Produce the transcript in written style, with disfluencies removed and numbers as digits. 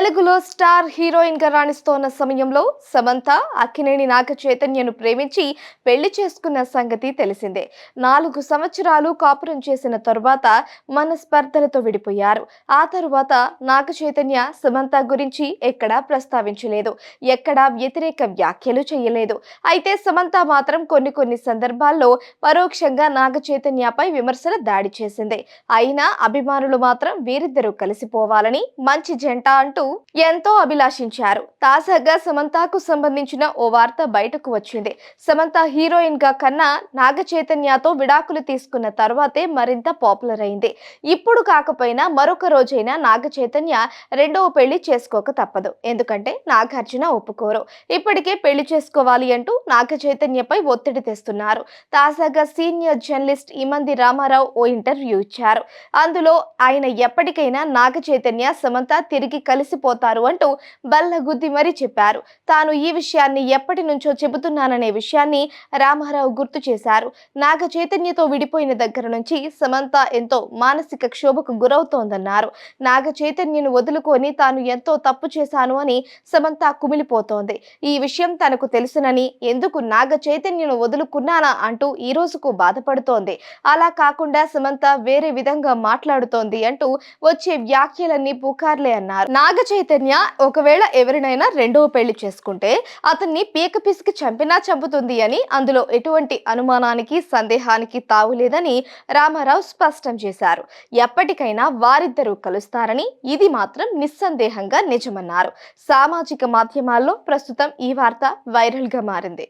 తెలుగులో star heroine గా రాణిస్తోన్న సమయంలో సమంత అక్కినేని నాగ చైతన్యను ప్రేమించి పెళ్లి చేసుకున్న సంగతి తెలిసిందే. 4 సంవత్సరాలు కాపురం చేసిన తరువాత మనస్పర్ధలతో విడిపోయారు. ఆ తరువాత నాగ చైతన్య సమంత గురించి ఎక్కడా ప్రస్తావించలేదు, ఎక్కడా వ్యతిరేక వ్యాఖ్యలు చేయలేదు. అయితే సమంత మాత్రం కొన్ని సందర్భాల్లో పరోక్షంగా నాగ చైతన్యపై విమర్శల దాడి చేసింది. అయినా అభిమానులు మాత్రం వీరిద్దరూ కలిసిపోవాలని, మంచి జంట అంటూ ఎంతో అభిలాషించారు. తాజాగా సమంతకు సంబంధించిన ఓ వార్త బయటకు వచ్చింది. సమంత హీరోయిన్ గా కన్నా నాగ చైతన్యతో విడాకులు తీసుకున్న తర్వాతే మరింత పాపులర్ అయింది. ఇప్పుడు కాకపోయినా మరొక రోజైనా నాగ చైతన్య రెండవ పెళ్లి చేసుకోక తప్పదు. ఎందుకంటే నాగార్జున ఒప్పుకోరు. ఇప్పటికే పెళ్లి చేసుకోవాలి అంటూ నాగ చైతన్యపై ఒత్తిడి తెస్తున్నారు. తాజాగా సీనియర్ జర్నలిస్ట్ ఇమంది రామారావు ఓ ఇంటర్వ్యూ ఇచ్చారు. అందులో ఆయన ఎప్పటికైనా నాగ చైతన్య సమంత తిరిగి కలిసిపోతారు అంటూ బల్లగుద్ది మరీ చెప్పారు. తాను ఈ విషయాన్ని ఎప్పటి నుంచో చెబుతున్నాననే విషయాన్ని రామారావు గుర్తు చేశారు. నాగ చైతన్యతో విడిపోయిన దగ్గర నుంచి సమంత ఎంతో మానసిక క్షోభకు గురవుతోందన్నారు. నాగ చైతన్యను వదులుకొని తాను ఎంతో తప్పు చేశాను అని సమంత కుమిలిపోతోంది. ఈ విషయం తనకు తెలుసునని, ఎందుకు నాగ చైతన్యను వదులుకున్నానా అంటూ ఈ రోజుకు బాధపడుతోంది. అలా కాకుండా సమంత వేరే విధంగా మాట్లాడుతోంది అంటూ వచ్చే వ్యాఖ్యలన్నీ పుకార్లే అన్నారు. నాగ చైతన్య ఒకవేళ ఎవరినైనా రెండవ పెళ్లి చేసుకుంటే అతన్ని పీక పిసికి చంపినా చంపుతుంది అని, అందులో ఎటువంటి అనుమానానికి సందేహానికి తావులేదని రామారావు స్పష్టం చేశారు. ఎప్పటికైనా వారిద్దరూ కలుస్తారని, ఇది మాత్రం నిస్సందేహంగా నిజమన్నారు. సామాజిక మాధ్యమాల్లో ప్రస్తుతం ఈ వార్త వైరల్ గా మారింది.